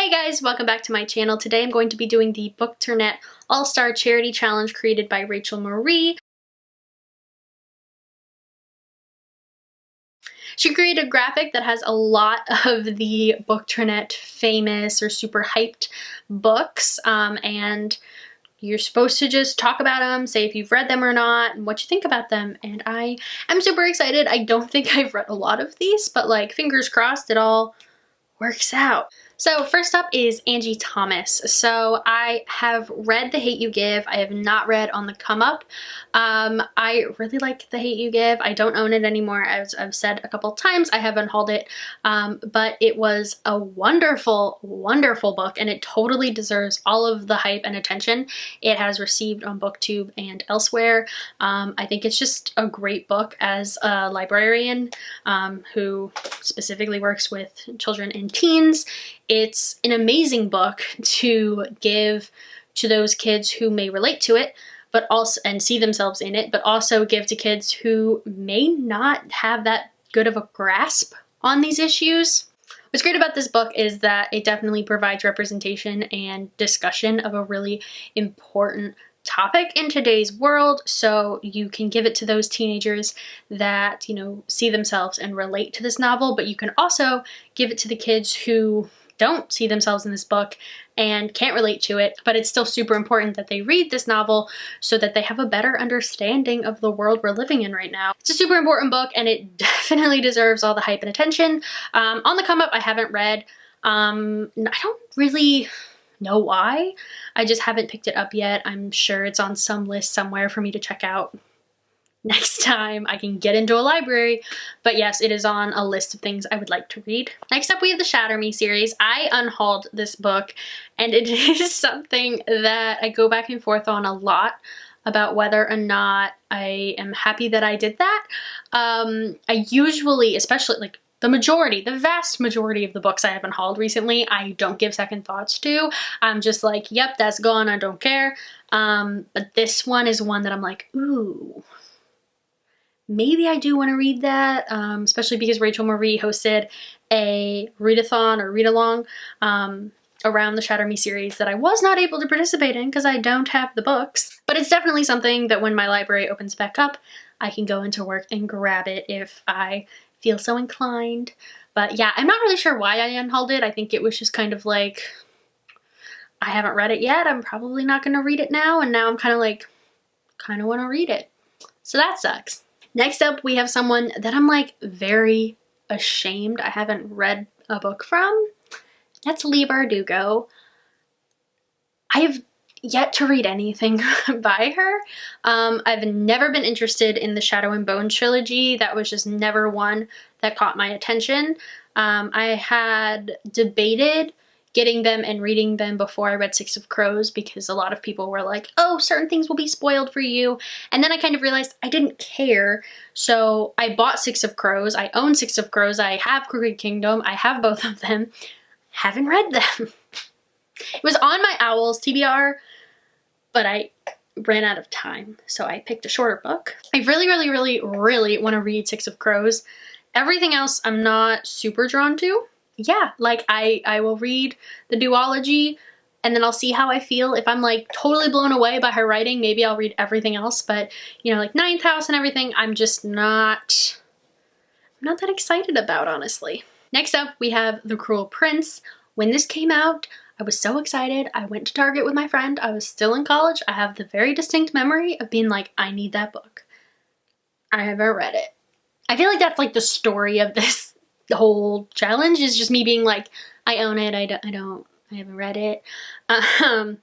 Hey guys, welcome back to my channel. Today I'm going to be doing the Bookternet All-Star Charity Challenge created by Rachel Marie. She created a graphic that has a lot of the Bookternet famous or super hyped books, and you're supposed to just talk about them, say if you've read them or not, and what you think about them, and I am super excited. I don't think I've read a lot of these, but like fingers crossed it all works out. So first up is Angie Thomas. So I have read The Hate U Give. I have not read On the Come Up. I really like The Hate U Give. I don't own it anymore, as I've said a couple times. I have unhauled it, but it was a wonderful, wonderful book, and it totally deserves all of the hype and attention it has received on BookTube and elsewhere. I think it's just a great book. As a librarian who specifically works with children and teens, it's an amazing book to give to those kids who may relate to it, but also and see themselves in it, but also give to kids who may not have that good of a grasp on these issues. What's great about this book is that it definitely provides representation and discussion of a really important topic in today's world, so you can give it to those teenagers that, you know, see themselves and relate to this novel, but you can also give it to the kids who don't see themselves in this book and can't relate to it, but it's still super important that they read this novel so that they have a better understanding of the world we're living in right now. It's a super important book, and it definitely deserves all the hype and attention. On the Come Up, I haven't read. I don't really know why. I just haven't picked it up yet. I'm sure it's on some list somewhere for me to check out next time I can get into a library, but yes, it is on a list of things I would like to read. Next up, we have the Shatter Me series. I unhauled this book, and it is something that I go back and forth on a lot about whether or not I am happy that I did that. I usually, especially like the vast majority of the books I have unhauled recently, I don't give second thoughts to. I'm just like, yep, that's gone, I don't care. But this one is one that I'm like, ooh, maybe I do want to read that, especially because Rachel Marie hosted a readathon or read-along around the Shatter Me series that I was not able to participate in because I don't have the books. But it's definitely something that when my library opens back up, I can go into work and grab it if I feel so inclined. But yeah, I'm not really sure why I unhauled it. I think it was just kind of like, I haven't read it yet, I'm probably not going to read it now, and now I'm kind of like, kind of want to read it. So that sucks. Next up, we have someone that I'm like very ashamed I haven't read a book from. That's Dogo. I have yet to read anything by her. I've never been interested in the Shadow and Bone trilogy. That was just never one that caught my attention. I had debated getting them and reading them before I read Six of Crows because a lot of people were like, oh, certain things will be spoiled for you. And then I kind of realized I didn't care. So I bought Six of Crows. I own Six of Crows. I have Crooked Kingdom. I have both of them. Haven't read them. It was on my Owls TBR, but I ran out of time. So I picked a shorter book. I really, really, really, really want to read Six of Crows. Everything else I'm not super drawn to. Yeah, like I will read the duology and then I'll see how I feel. If I'm like totally blown away by her writing, maybe I'll read everything else. But you know, like Ninth House and everything, I'm just not that excited about, honestly. Next up, we have The Cruel Prince. When this came out, I was so excited. I went to Target with my friend. I was still in college. I have the very distinct memory of being like, I need that book. I haven't read it. I feel like that's like the story of this. The whole challenge is just me being like, I own it, I haven't read it. I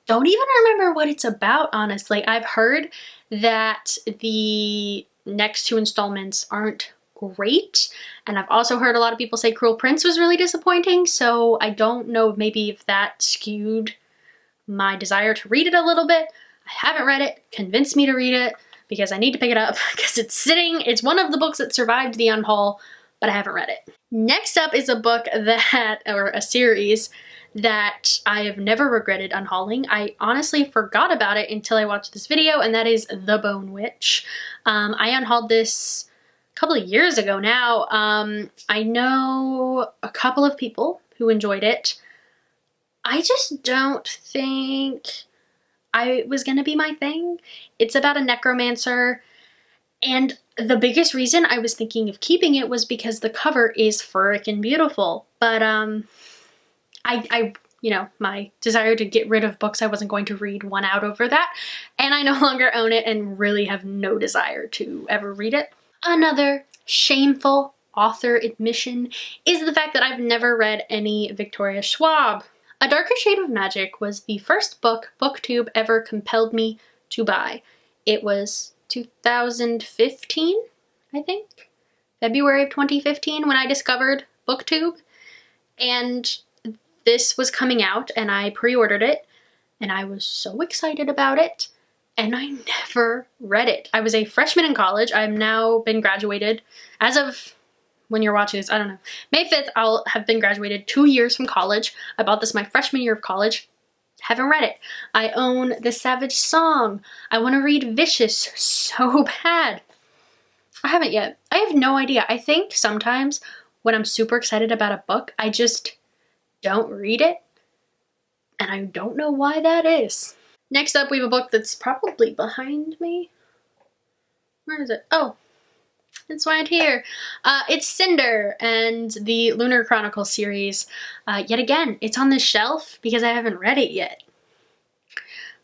don't even remember what it's about, honestly. I've heard that the next two installments aren't great, and I've also heard a lot of people say Cruel Prince was really disappointing, so I don't know maybe if that skewed my desire to read it a little bit. I haven't read it, convinced me to read it, because I need to pick it up because it's one of the books that survived the unhaul, but I haven't read it. Next up is a book or a series that I have never regretted unhauling. I honestly forgot about it until I watched this video, and that is The Bone Witch. I unhauled this couple of years ago now. I know a couple of people who enjoyed it. I just don't think I was gonna be my thing. It's about a necromancer, and the biggest reason I was thinking of keeping it was because the cover is frickin' beautiful. But I you know, my desire to get rid of books I wasn't going to read won out over that, and I no longer own it and really have no desire to ever read it. Another shameful author admission is the fact that I've never read any Victoria Schwab. A Darker Shade of Magic was the first book BookTube ever compelled me to buy. It was 2015, I think? February of 2015 when I discovered BookTube. And this was coming out and I pre-ordered it and I was so excited about it and I never read it. I was a freshman in college. I've now been graduated. As of when you're watching this, I don't know. May 5th, I'll have been graduated 2 years from college. I bought this my freshman year of college. Haven't read it. I own The Savage Song. I want to read Vicious so bad. I haven't yet. I have no idea. I think sometimes when I'm super excited about a book, I just don't read it. And I don't know why that is. Next up, we have a book that's probably behind me. Where is it? Oh, it's right here. It's Cinder and the Lunar Chronicle series. Yet again, it's on the shelf because I haven't read it yet.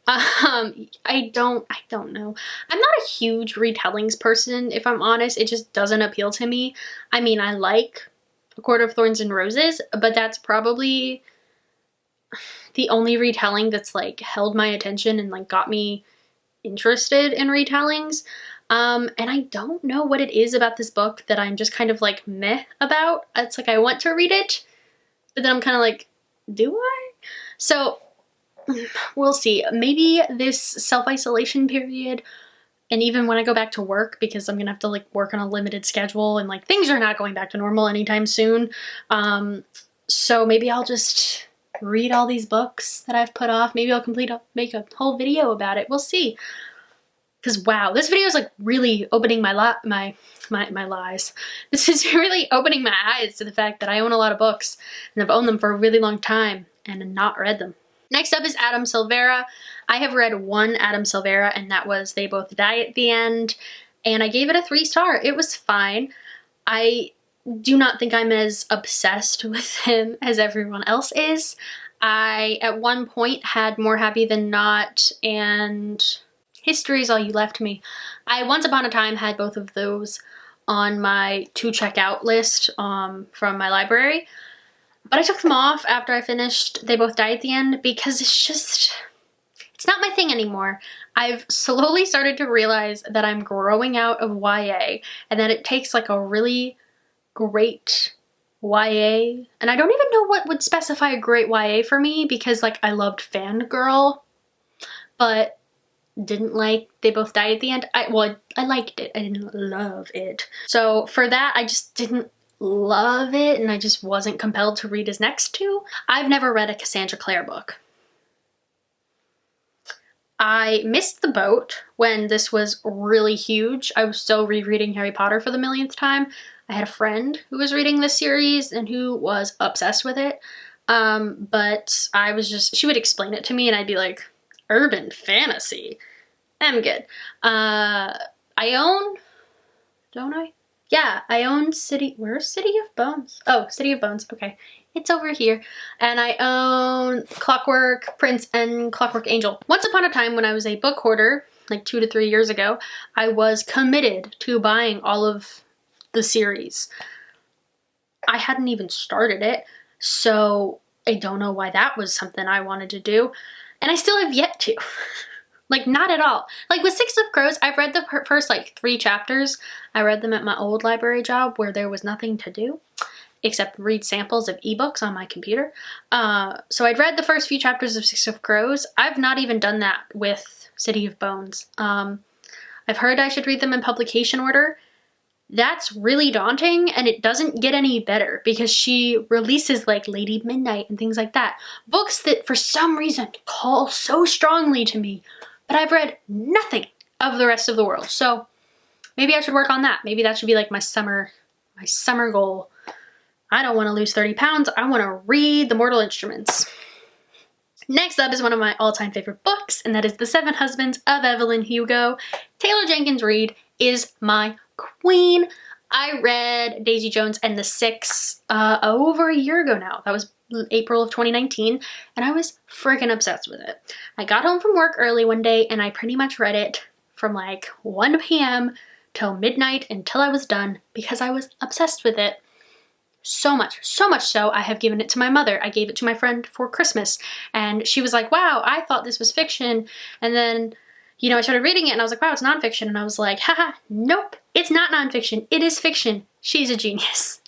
I don't know. I'm not a huge retellings person, if I'm honest. It just doesn't appeal to me. I mean, I like A Court of Thorns and Roses, but that's probably the only retelling that's like held my attention and like got me interested in retellings. And I don't know what it is about this book that I'm just kind of like meh about. It's like I want to read it, but then I'm kind of like, do I? So we'll see. Maybe this self-isolation period, and even when I go back to work, because I'm gonna have to like work on a limited schedule and like things are not going back to normal anytime soon. So maybe I'll just read all these books that I've put off. Maybe I'll make a whole video about it. We'll see. Because wow, this video is like really opening my lies. This is really opening my eyes to the fact that I own a lot of books and I've owned them for a really long time and not read them. Next up is Adam Silveira. I have read one Adam Silveira and that was They Both Die at the End, and I gave it a 3-star. It was fine. I do not think I'm as obsessed with him as everyone else is. I at one point had More Happy Than Not and History Is All You Left Me. I once upon a time had both of those on my to check out list from my library, but I took them off after I finished They Both Die at the End because it's not my thing anymore. I've slowly started to realize that I'm growing out of YA and that it takes like a really great YA, and I don't even know what would specify a great YA for me because like I loved Fangirl, but didn't like They Both Die at the End. I liked it. I didn't love it. So for that, I just didn't love it and I just wasn't compelled to read his next two. I've never read a Cassandra Clare book. I missed the boat when this was really huge. I was still rereading Harry Potter for the millionth time. I had a friend who was reading this series and who was obsessed with it. But I was just, she would explain it to me and I'd be like, urban fantasy. I'm good. I own, don't I? Yeah, I own where's City of Bones? Oh, City of Bones, okay. It's over here. And I own Clockwork Prince and Clockwork Angel. Once upon a time when I was a book hoarder, like 2 to 3 years ago, I was committed to buying all of the series. I hadn't even started it, so I don't know why that was something I wanted to do. And I still have yet to. Like, not at all. Like, with Six of Crows, I've read the first, like, 3 chapters. I read them at my old library job where there was nothing to do except read samples of ebooks on my computer. So I'd read the first few chapters of Six of Crows. I've not even done that with City of Bones. I've heard I should read them in publication order. That's really daunting, and it doesn't get any better because she releases like Lady Midnight and things like that. Books that for some reason call so strongly to me, but I've read nothing of the rest of the world. So Maybe I should work on that. Maybe that should be like my summer goal. I don't want to lose 30 pounds. I want to read The Mortal Instruments. Next up is one of my all-time favorite books, and that is The Seven Husbands of Evelyn Hugo. Taylor Jenkins Reid is my queen. I read Daisy Jones and the Six over a year ago now. That was April of 2019, and I was freaking obsessed with it. I got home from work early one day, and I pretty much read it from like 1 p.m. till midnight until I was done because I was obsessed with it. So much so I have given it to my mother. I gave it to my friend for Christmas, and she was like, wow, I thought this was fiction. And then, you know, I started reading it and I was like, wow, it's nonfiction. And I was like, haha, nope, it's not nonfiction. It is fiction. She's a genius.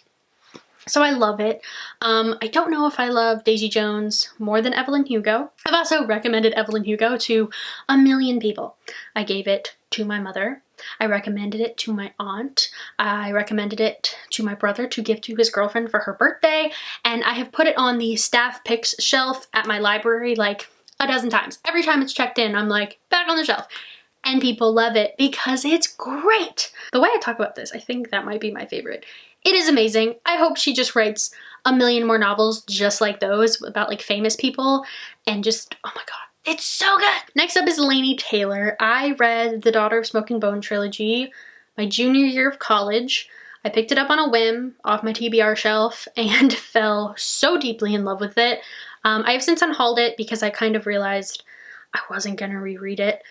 So I love it. I don't know if I love Daisy Jones more than Evelyn Hugo. I've also recommended Evelyn Hugo to a million people. I gave it to my mother. I recommended it to my aunt. I recommended it to my brother to give to his girlfriend for her birthday. And I have put it on the staff picks shelf at my library like a dozen times. Every time it's checked in, I'm like, back on the shelf. And people love it because it's great. The way I talk about this, I think that might be my favorite. It is amazing. I hope she just writes a million more novels just like those about like famous people and just, oh my God, it's so good. Next up is Laini Taylor. I read the Daughter of Smoke and Bone trilogy my junior year of college. I picked it up on a whim off my TBR shelf and fell so deeply in love with it. I have since unhauled it because I kind of realized I wasn't gonna reread it.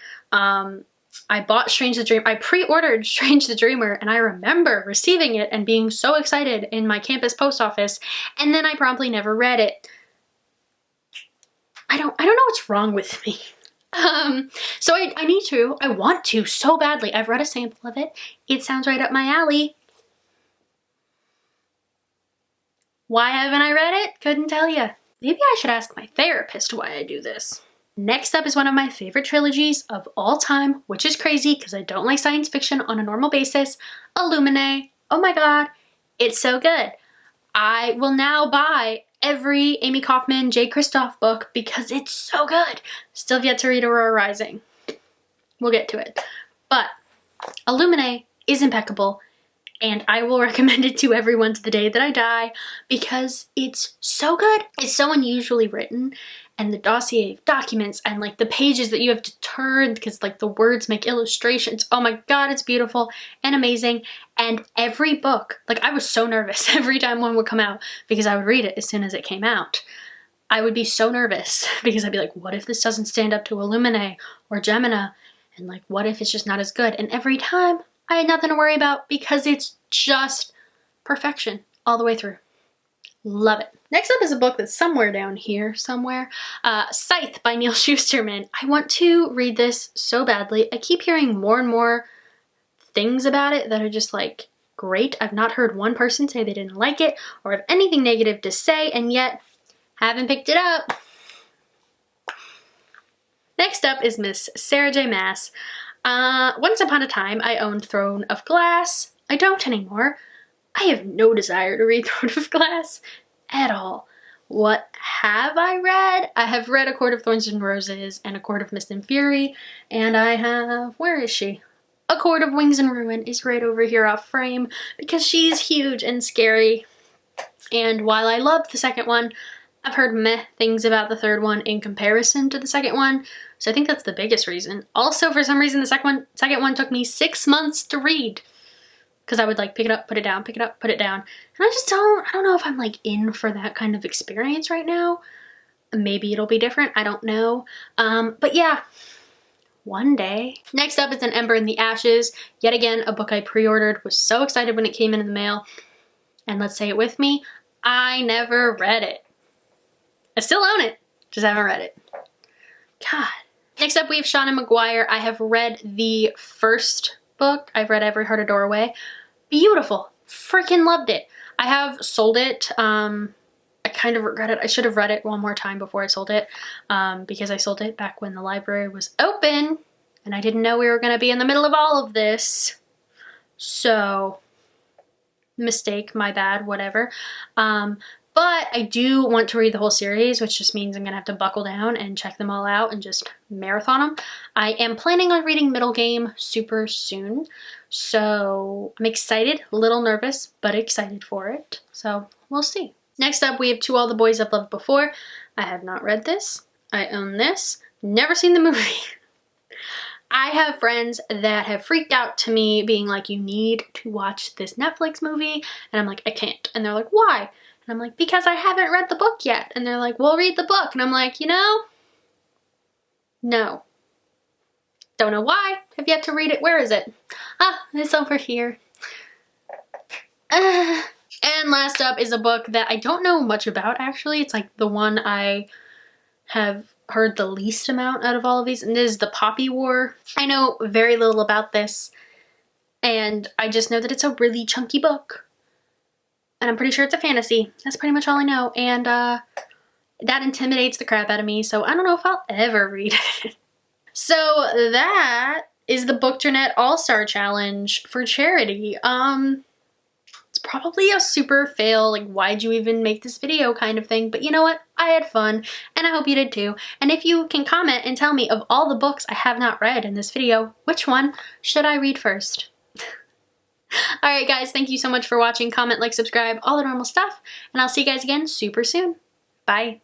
I bought Strange the Dreamer. I pre-ordered Strange the Dreamer, and I remember receiving it and being so excited in my campus post office, and then I promptly never read it. I don't know what's wrong with me. So I want to so badly. I've read a sample of it. It sounds right up my alley. Why haven't I read it? Couldn't tell you. Maybe I should ask my therapist why I do this. Next up is one of my favorite trilogies of all time, which is crazy because I don't like science fiction on a normal basis. Illuminate. Oh my God, it's so good. I will now buy every Amy Kaufman, J. Kristoff book because it's so good. Still have yet to read Aurora Rising. We'll get to it. But Illuminate is impeccable, and I will recommend it to everyone to the day that I die because it's so good. It's so unusually written, and the dossier of documents and like the pages that you have to turn because like the words make illustrations. Oh my God, it's beautiful and amazing. And every book, like I was so nervous every time one would come out because I would read it as soon as it came out. I would be so nervous because I'd be like, what if this doesn't stand up to Illuminate or Gemina? And like, what if it's just not as good? And every time I had nothing to worry about because it's just perfection all the way through. Love it. Next up is a book that's somewhere down here, somewhere. Scythe by Neal Shusterman. I want to read this so badly. I keep hearing more and more things about it that are just like great. I've not heard one person say they didn't like it or have anything negative to say, and yet haven't picked it up. Next up is Miss Sarah J. Maas. Once upon a time, I owned Throne of Glass. I don't anymore. I have no desire to read Throne of Glass at all. What have I read? I have read A Court of Thorns and Roses and A Court of Mist and Fury, and I have, where is she? A Court of Wings and Ruin is right over here off frame because she's huge and scary. And while I loved the second one, I've heard meh things about the third one in comparison to the second one, so I think that's the biggest reason. Also, for some reason, the second one took me 6 months to read because I would like pick it up, put it down, pick it up, put it down. And I don't know if I'm like in for that kind of experience right now. Maybe it'll be different, I don't know. But yeah, one day. Next up is An Ember in the Ashes. Yet again, a book I pre-ordered, was so excited when it came in the mail. And let's say it with me, I never read it. I still own it, just haven't read it. God. Next up we have Seanan McGuire. I have read the first book. I've read Every Heart a Doorway. Beautiful. Freaking loved it. I have sold it. I kind of regret it. I should have read it one more time before I sold it because I sold it back when the library was open and I didn't know we were going to be in the middle of all of this. So, mistake, my bad, whatever. But I do want to read the whole series, which just means I'm gonna have to buckle down and check them all out and just marathon them. I am planning on reading Middle Game super soon, so I'm excited, a little nervous, but excited for it. So we'll see. Next up, we have To All the Boys I've Loved Before. I have not read this. I own this. Never seen the movie. I have friends that have freaked out to me being like, you need to watch this Netflix movie. And I'm like, I can't. And they're like, why? And I'm like, because I haven't read the book yet. And they're like, well, read the book. And I'm like, you know, no. Don't know why. Have yet to read it. Where is it? Ah, it's over here. And last up is a book that I don't know much about, actually. It's like the one I have heard the least amount out of all of these, and this is The Poppy War. I know very little about this, and I just know that it's a really chunky book. And I'm pretty sure it's a fantasy. That's pretty much all I know, and that intimidates the crap out of me, so I don't know if I'll ever read it. So that is the Bookternet All-Star Challenge for charity. It's probably a super fail, like, why'd you even make this video kind of thing, but you know what? I had fun, and I hope you did too. And if you can comment and tell me, of all the books I have not read in this video, which one should I read first? Alright guys, thank you so much for watching. Comment, like, subscribe, all the normal stuff, and I'll see you guys again super soon. Bye.